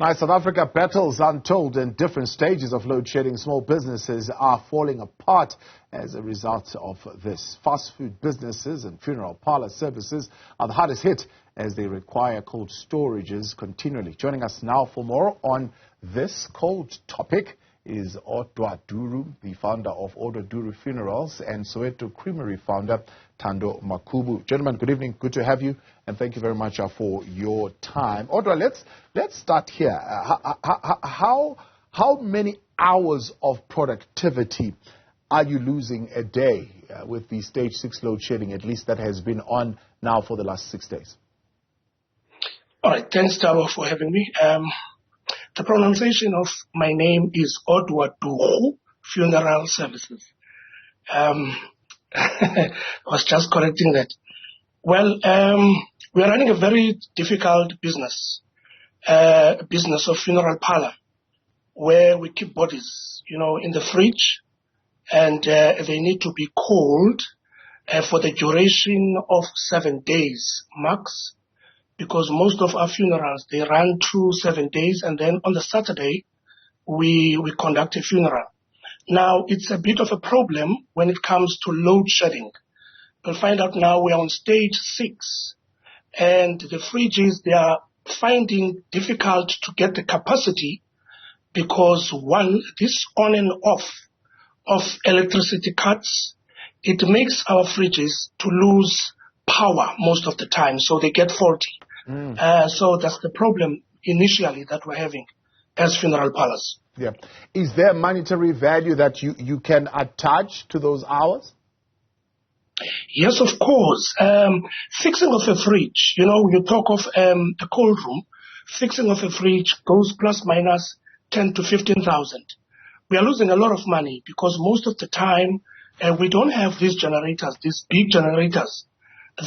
Now, South Africa battles untold in different stages of load shedding. Small businesses are falling apart as a result of this. Fast food businesses and funeral parlour services are the hardest hit as they require cold storages continually. Joining us now for more on this cold topic is Odwa Duru, the founder of Odwa Duru Funerals, and Soweto Creamery founder Thando Makhubu. Gentlemen, good evening. Good to have you, and thank you very much for your time. Odwa, let's start here. How many hours of productivity are you losing a day with the stage 6 load shedding, at least that has been on now for the last 6 days? All right, thanks, Thabo, for having me. The pronunciation of my name is Odwa Duru Funeral Services. I was just correcting that. Well, we are running a very difficult business of funeral parlour, where we keep bodies, in the fridge, and they need to be cold for the duration of 7 days max. Because most of our funerals, they run through 7 days, and then on the Saturday, we conduct a funeral. Now, it's a bit of a problem when it comes to load shedding. You'll find out now we are on stage 6, and the fridges, they are finding difficult to get the capacity because, one, this on and off of electricity cuts, it makes our fridges to lose power most of the time, so they get faulty. So that's the problem initially that we're having as funeral parlours. Yeah. Is there monetary value that you can attach to those hours? Yes, of course. Fixing of a fridge, you talk of a cold room, fixing of a fridge goes plus minus 10 to 15,000. We are losing a lot of money because most of the time we don't have these generators, these big generators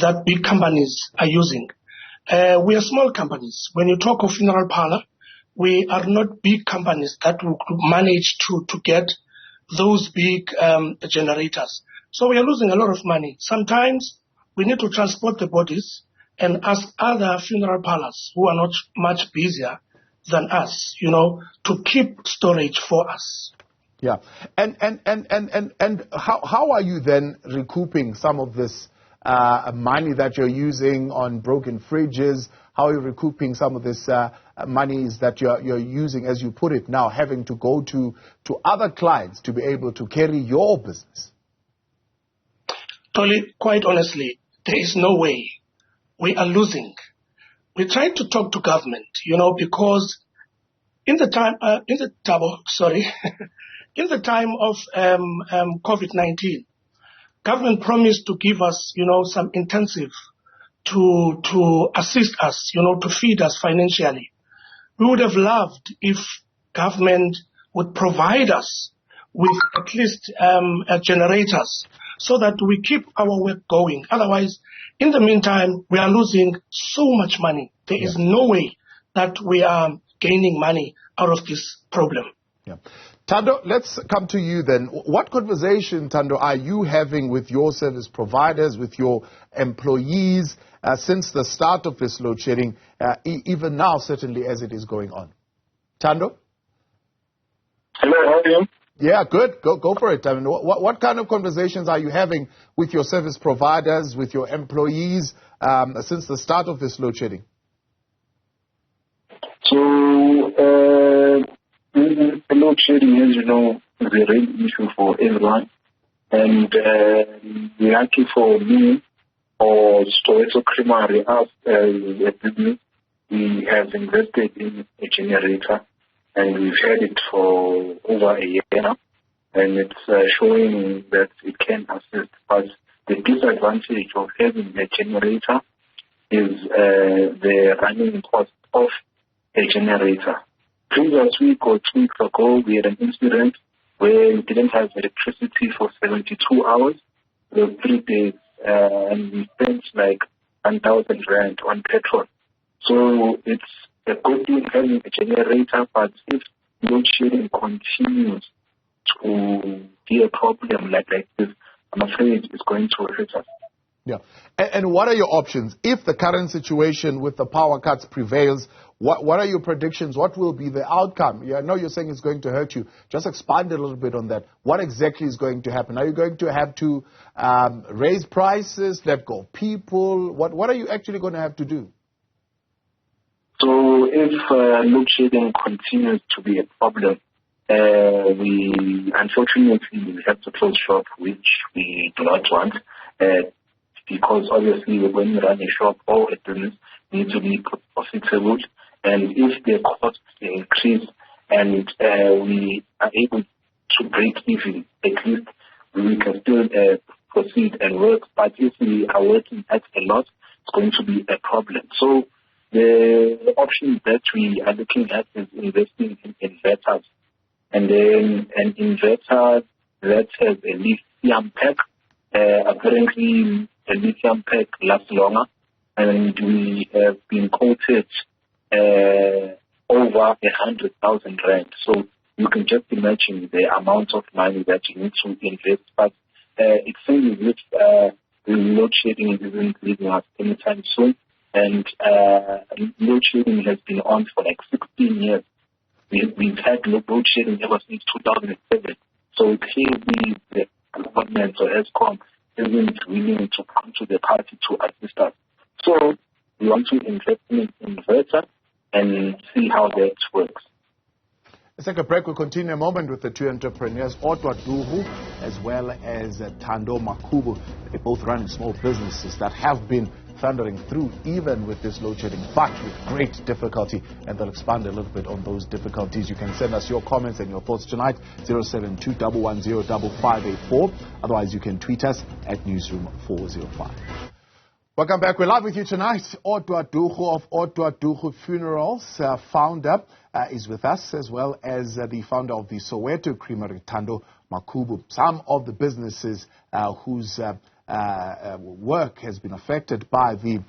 that big companies are using. We are small companies. When you talk of funeral parlour, we are not big companies that will manage to get those big generators. So we are losing a lot of money. Sometimes we need to transport the bodies and ask other funeral parlours who are not much busier than us, to keep storage for us. Yeah. And how are you then recouping some of this money that you're using on broken fridges? How are you recouping some of this monies that you're using, as you put it now, having to go to other clients to be able to carry your business? Totally, quite honestly, there is no way. We are losing. We try to talk to government, because in the time, in the time of COVID-19, government promised to give us, some intensive to assist us, to feed us financially. We would have loved if government would provide us with at least generators so that we keep our work going. Otherwise, in the meantime, we are losing so much money. There is no way that we are gaining money out of this problem. Yeah. Thando, let's come to you then. What conversation, Thando, are you having with your service providers, with your employees, since the start of this load shedding, even now, certainly, as it is going on? Thando? Hello, how are you? Yeah, good. Go for it. I mean, what kind of conversations are you having with your service providers, with your employees, since the start of this load shedding? So, load shedding, as you know, is a real issue for everyone. And lucky for me, or Soweto Creamery, us as a business, we have invested in a generator, and we've had it for over a year now, and it's showing that it can assist. But the disadvantage of having a generator is the running cost of a generator. Previous week or 2 weeks ago, we had an incident where we didn't have electricity for 72 hours. It was 3 days, and we spent like 1,000 rand on petrol. So it's a good thing having a generator, but if load shedding continues to be a problem like this, I'm afraid it's going to hurt us. Yeah. And what are your options? If the current situation with the power cuts prevails, What are your predictions? What will be the outcome? I know you're saying it's going to hurt you. Just expand a little bit on that. What exactly is going to happen? Are you going to have to raise prices, let go of people? What are you actually going to have to do? So if load shedding continues to be a problem, we unfortunately have to close shop, which we do not want, because obviously when you run a shop or a business, you need to be profitable, and if the costs increase and we are able to break even, at least we can still proceed and work. But if we are working at a loss, it's going to be a problem. So the option that we are looking at is investing in inverters. And then an inverter that has a lithium pack. Apparently, a lithium pack lasts longer, and we have been quoted over 100,000 rand. So you can just imagine the amount of money that you need to invest. But it seems as if the load shedding isn't leaving us anytime soon. And load shedding has been on for like 16 years. We've had load shedding ever since 2007. So clearly the government or ESCOM isn't willing to come to the party to assist us. So we want to invest in inverter and see how that works. Let's take a break. We'll continue in a moment with the two entrepreneurs, Odwa Duru as well as Thando Makhubu. They're both running small businesses that have been thundering through even with this load shedding, but with great difficulty, and they'll expand a little bit on those difficulties. You can send us your comments and your thoughts tonight, 072-110-5584. Otherwise, you can tweet us at Newzroom405. Welcome back. We're live with you tonight. Odwa Duru of Odwa Duru Funerals, founder, is with us, as well as the founder of the Soweto Creamery, Thando Makhubu. Some of the businesses whose work has been affected by the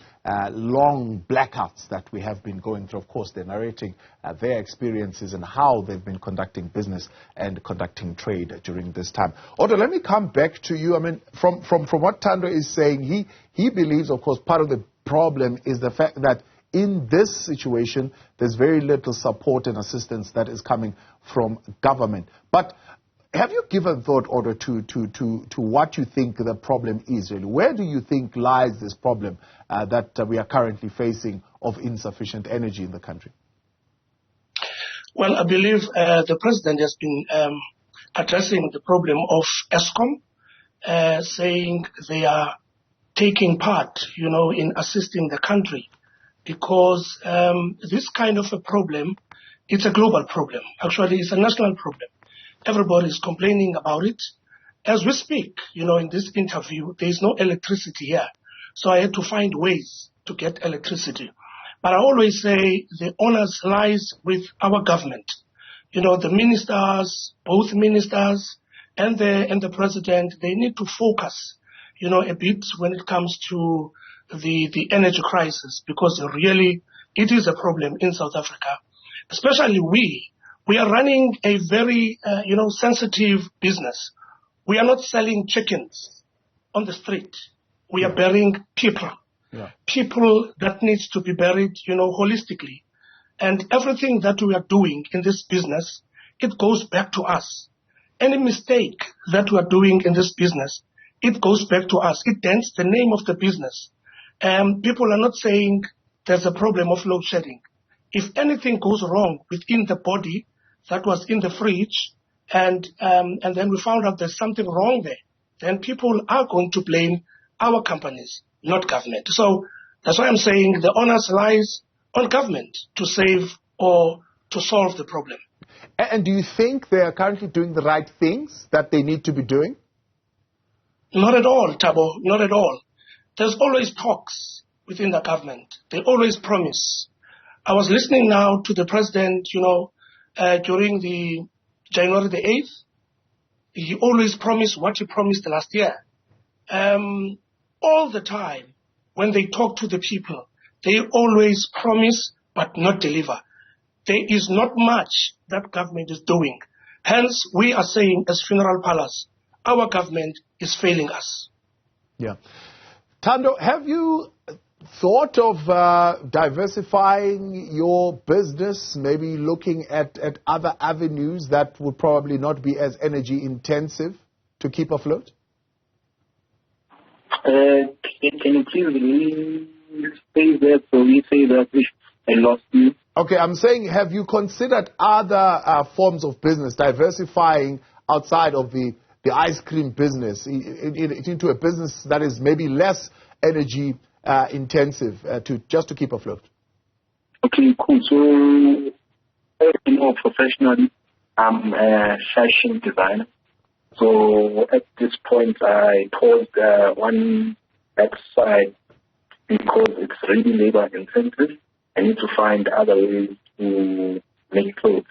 long blackouts that we have been going through. Of course, they're narrating their experiences and how they've been conducting business and conducting trade during this time. Odwa, let me come back to you. I mean, from what Thando is saying, he believes, of course, part of the problem is the fact that in this situation, there's very little support and assistance that is coming from government. But have you given thought, Odwa, to what you think the problem is really? Where do you think lies this problem that we are currently facing of insufficient energy in the country? Well, I believe the president has been addressing the problem of ESCOM, saying they are taking part, in assisting the country, because this kind of a problem, it's a global problem. Actually, it's a national problem. Everybody is complaining about it. As we speak, in this interview, there is no electricity here. So I had to find ways to get electricity. But I always say the onus lies with our government. The ministers, both ministers and the president, they need to focus, a bit when it comes to the energy crisis, because really it is a problem in South Africa. Especially we are running a very, sensitive business. We are not selling chickens on the street. We are burying people. Yeah. People that needs to be buried, holistically. And everything that we are doing in this business, it goes back to us. Any mistake that we are doing in this business, it goes back to us. It dents the name of the business. People are not saying there's a problem of load shedding. If anything goes wrong within the body that was in the fridge, and then we found out there's something wrong there, then people are going to blame our companies, not government. So that's why I'm saying the onus lies on government to save or to solve the problem. And do you think they are currently doing the right things that they need to be doing? Not at all, Thabo, not at all. There's always talks within the government. They always promise. I was listening now to the president, during the January the 8th. He always promised what he promised last year. All the time, when they talk to the people, they always promise but not deliver. There is not much that government is doing. Hence, we are saying as funeral parlours, our government is failing us. Yeah. Thando, have you thought of diversifying your business, maybe looking at other avenues that would probably not be as energy intensive to keep afloat? Can you please say that? So we say that I lost you. Okay, I'm saying, have you considered other forms of business, diversifying outside of the ice cream business into a business that is maybe less energy intensive to keep afloat? Okay, cool. So, professionally, I'm a fashion designer. So at this point, I paused one website because it's really labor intensive. I need to find other ways to make clothes.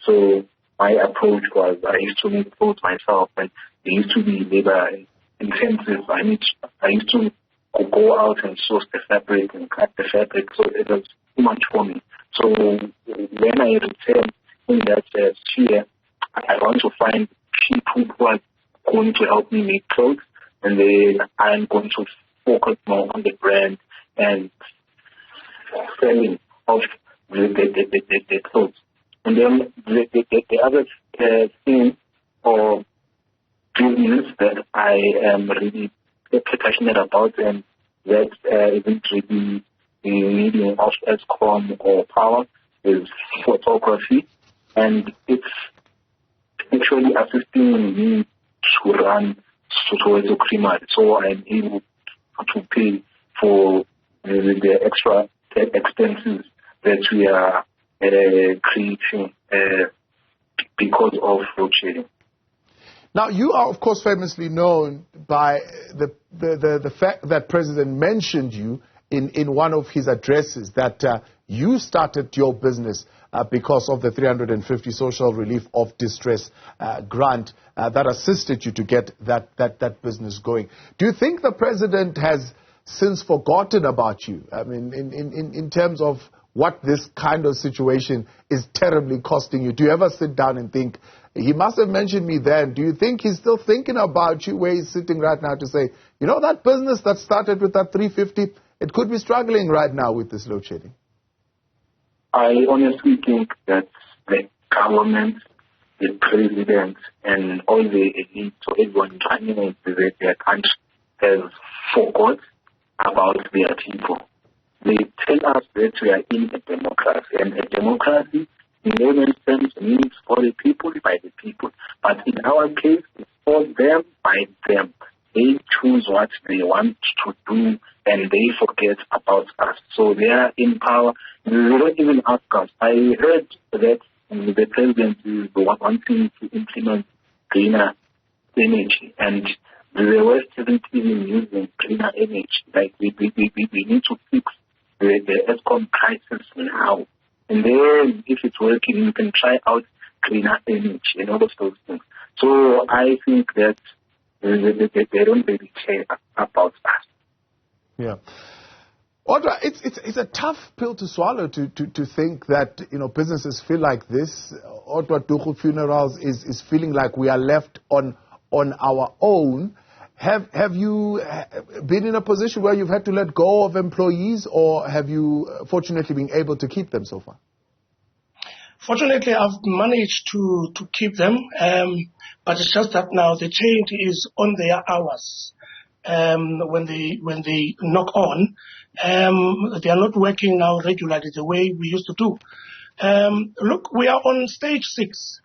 So my approach was I used to make clothes myself, and they used to be labor intensive. I used to go out and source the fabric and cut the fabric, so it was too much for me. So when I returned in that sphere, I want to find people who are going to help me make clothes, and then I'm going to focus more on the brand and selling of the clothes. And then the other thing or business that I am really passionate about, and that isn't really needing of ESCOM or power, is photography. And it's actually assisting me to run Soweto Creamery, so I'm able to pay for the extra expenses that we are creating because of loadshedding. Now, you are, of course, famously known by the fact that President mentioned you in one of his addresses, that you started your business because of the 350 social relief of distress grant that assisted you to get that business going. Do you think the President has since forgotten about you? I mean, in terms of what this kind of situation is terribly costing you. Do you ever sit down and think, he must have mentioned me then? Do you think he's still thinking about you where he's sitting right now to say, you know, that business that started with that 350, it could be struggling right now with this load shedding? I honestly think that the government, the president, and all the elites, so everyone running their country, has forgot about their people. They tell us that we are in a democracy, and a democracy in layman's terms means for the people, by the people. But in our case, it's for them, by them. They choose what they want to do, and they forget about us. So they are in power. They don't even ask us. I heard that the president is wanting to implement greener energy, and the West isn't even using greener energy. Like we need to fix the ESCOM crisis now. And then, if it's working, you can try out greener energy and all of those things. So I think that they don't really care about us. Yeah. Odwa, it's a tough pill to swallow to think that, you know, businesses feel like this. Odwa Duru Funerals is feeling like we are left on our own. Have you been in a position where you've had to let go of employees, or have you fortunately been able to keep them so far? Fortunately, I've managed to keep them, but it's just that now the change is on their hours. When they knock on, they are not working now regularly the way we used to do. Look, we are on stage 6,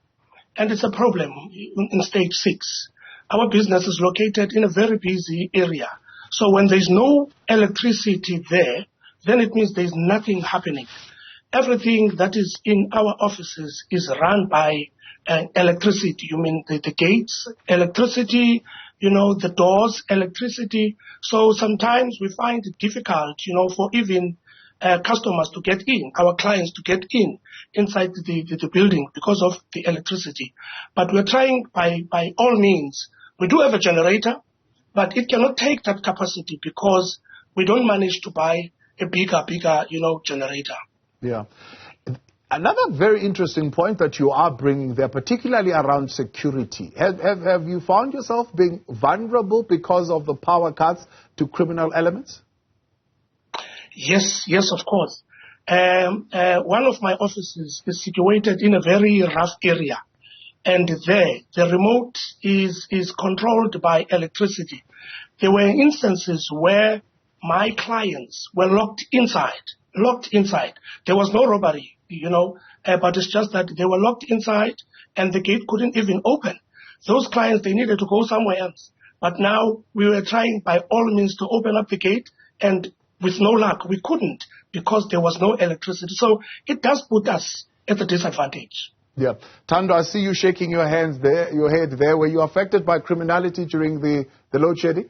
and it's a problem in stage 6. Our business is located in a very busy area. So when there's no electricity there, then it means there's nothing happening. Everything that is in our offices is run by electricity. You mean the gates, electricity, you know, the doors, electricity. So sometimes we find it difficult, you know, for even customers to get in, our clients to get inside the building because of the electricity. But we're trying by all means. We do have a generator, but it cannot take that capacity because we don't manage to buy a bigger, you know, generator. Yeah. Another very interesting point that you are bringing there, particularly around security. Have you found yourself being vulnerable because of the power cuts to criminal elements? Yes, of course. One of my offices is situated in a very rough area, and there the remote is controlled by electricity. There were instances where my clients were locked inside. There was no robbery, but it's just that they were locked inside and the gate couldn't even open. Those clients, they needed to go somewhere else. But now we were trying by all means to open up the gate, and with no luck, we couldn't because there was no electricity. So it does put us at a disadvantage. Yeah. Thando, I see you shaking your head there. Were you affected by criminality during the load shedding?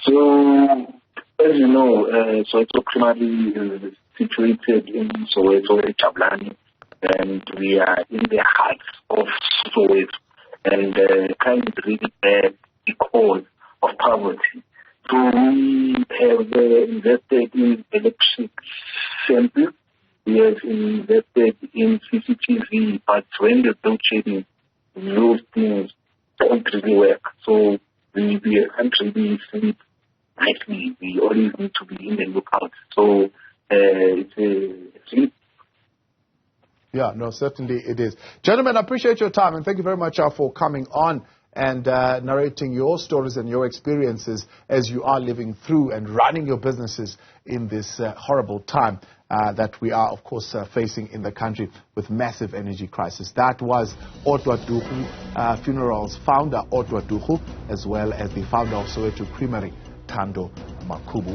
So, as you know, Soweto Creamery is situated in Soweto, Chablani, and we are in the heart of Soweto, and kind of really bad because of poverty. So we have invested in electric samples, we have invested in CCTV, but when the load shedding, those things don't really work. So we can't really sleep nightly. We always need to be in the lookout. So it's a sleep. Yeah, no, certainly it is. Gentlemen, I appreciate your time, and thank you very much for coming on and narrating your stories and your experiences as you are living through and running your businesses in this horrible time that we are, of course, facing in the country with massive energy crisis. That was Odwa Duru Funerals founder, Odwa Duru, as well as the founder of Soweto Creamery, Thando Makhubu.